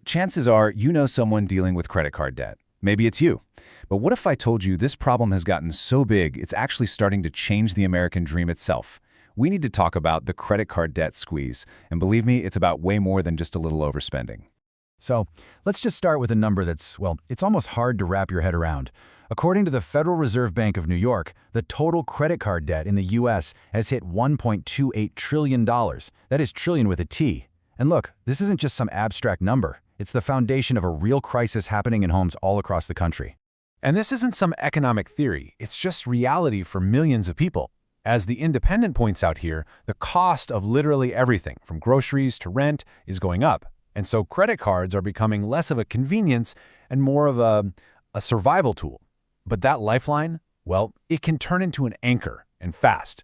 Chances are you know someone dealing with credit card debt. Maybe it's you. But what if I told you this problem has gotten so big it's actually starting to change the American dream itself? We need to talk about the credit card debt squeeze. And believe me, it's about way more than just a little overspending. So let's just start with a number that's, well, it's almost hard to wrap your head around. According to the Federal Reserve Bank of New York, the total credit card debt in the U.S. has hit $1.28 trillion. That is trillion with a T. And look, this isn't just some abstract number. It's the foundation of a real crisis happening in homes all across the country. And this isn't some economic theory, it's just reality for millions of people. As The Independent points out here, the cost of literally everything, from groceries to rent, is going up. And so credit cards are becoming less of a convenience and more of a survival tool. But that lifeline, well, it can turn into an anchor, and fast.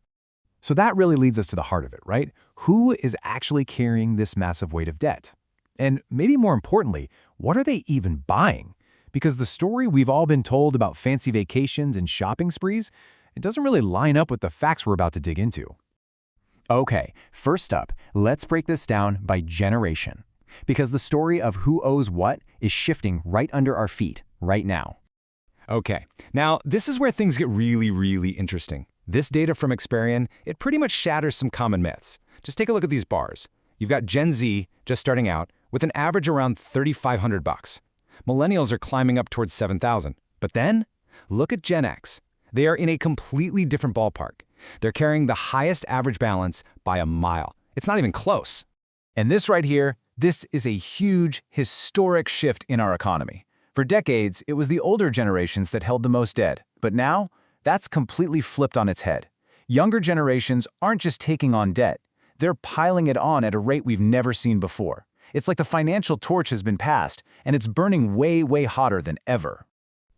So that really leads us to the heart of it, right? Who is actually carrying this massive weight of debt? And maybe more importantly, what are they even buying? Because the story we've all been told about fancy vacations and shopping sprees, it doesn't really line up with the facts we're about to dig into. Okay, first up, let's break this down by generation. Because the story of who owes what is shifting right under our feet right now. Okay, now this is where things get really interesting. This data from Experian, it pretty much shatters some common myths. Just take a look at these bars. You've got Gen Z just starting out with an average around $3,500. Millennials are climbing up towards $7,000. But then, look at Gen X. They are in a completely different ballpark. They're carrying the highest average balance by a mile. It's not even close. And this right here, this is a huge, historic shift in our economy. For decades, it was the older generations that held the most debt. But now, that's completely flipped on its head. Younger generations aren't just taking on debt. They're piling it on at a rate we've never seen before. It's like the financial torch has been passed, and it's burning way hotter than ever.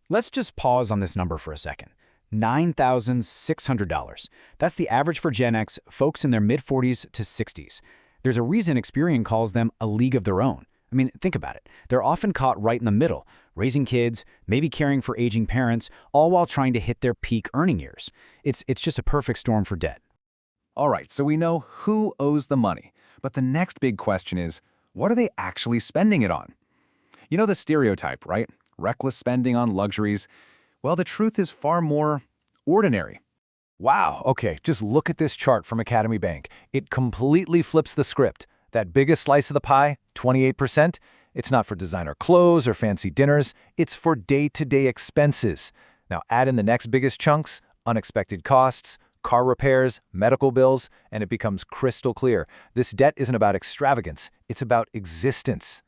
Let's just pause on this number for a second. $9,600. That's the average for Gen X, folks in their mid-40s to 60s. There's a reason Experian calls them a league of their own. I mean, think about it. They're often caught right in the middle, raising kids, maybe caring for aging parents, all while trying to hit their peak earning years. It's just a perfect storm for debt. All right, so we know who owes the money. But the next big question is, what are they actually spending it on? You know the stereotype, right? Reckless spending on luxuries. Well, the truth is far more ordinary. Wow, okay, just look at this chart from Academy Bank. It completely flips the script. That biggest slice of the pie, 28%, it's not for designer clothes or fancy dinners, it's for day-to-day expenses. Now add in the next biggest chunks, unexpected costs, car repairs, medical bills, and it becomes crystal clear. This debt isn't about extravagance, it's about existence.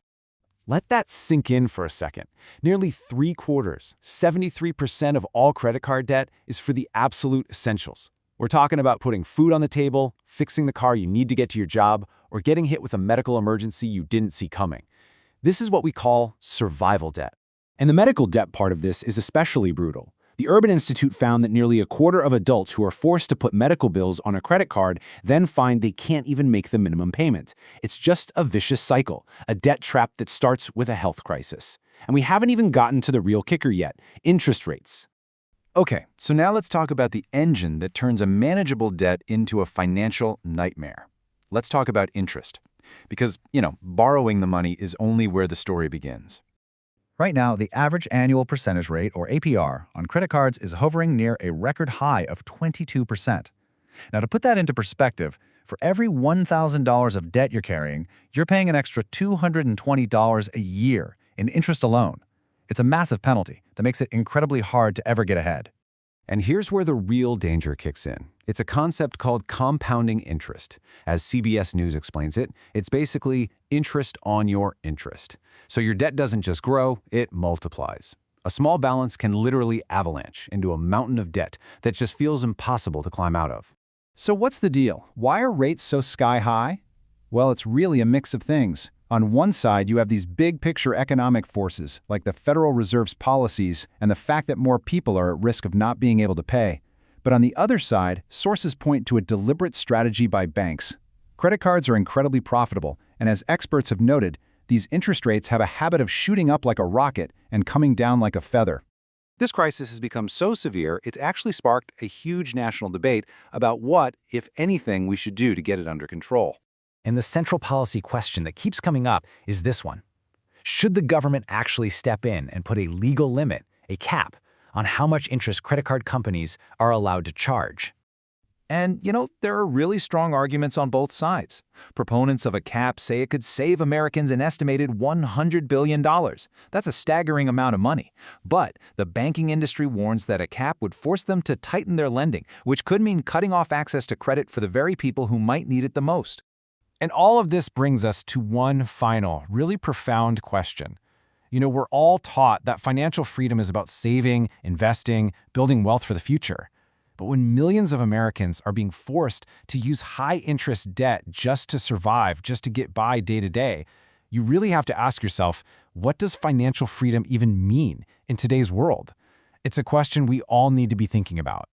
Let that sink in for a second. Nearly 3/4, 73% of all credit card debt is for the absolute essentials. We're talking about putting food on the table, fixing the car you need to get to your job, or getting hit with a medical emergency you didn't see coming. This is what we call survival debt. And the medical debt part of this is especially brutal. The Urban Institute found that nearly a quarter of adults who are forced to put medical bills on a credit card then find they can't even make the minimum payment. It's just a vicious cycle, a debt trap that starts with a health crisis. And we haven't even gotten to the real kicker yet, interest rates. Okay, so now let's talk about the engine that turns a manageable debt into a financial nightmare. Let's talk about interest. Because, borrowing the money is only where the story begins. Right now, the average annual percentage rate, or APR, on credit cards is hovering near a record high of 22%. Now, to put that into perspective, for every $1,000 of debt you're carrying, you're paying an extra $220 a year in interest alone. It's a massive penalty that makes it incredibly hard to ever get ahead. And here's where the real danger kicks in. It's a concept called compounding interest. As CBS News explains it, it's basically interest on your interest. So your debt doesn't just grow, it multiplies. A small balance can literally avalanche into a mountain of debt that just feels impossible to climb out of. So what's the deal? Why are rates so sky high? Well, it's really a mix of things. On one side, you have these big-picture economic forces, like the Federal Reserve's policies and the fact that more people are at risk of not being able to pay. But on the other side, sources point to a deliberate strategy by banks. Credit cards are incredibly profitable, and as experts have noted, these interest rates have a habit of shooting up like a rocket and coming down like a feather. This crisis has become so severe, it's actually sparked a huge national debate about what, if anything, we should do to get it under control. And the central policy question that keeps coming up is this one. Should the government actually step in and put a legal limit, a cap, on how much interest credit card companies are allowed to charge? And, there are really strong arguments on both sides. Proponents of a cap say it could save Americans an estimated $100 billion. That's a staggering amount of money. But the banking industry warns that a cap would force them to tighten their lending, which could mean cutting off access to credit for the very people who might need it the most. And all of this brings us to one final, really profound question. We're all taught that financial freedom is about saving, investing, building wealth for the future. But when millions of Americans are being forced to use high-interest debt just to survive, just to get by day to day, you really have to ask yourself, what does financial freedom even mean in today's world? It's a question we all need to be thinking about.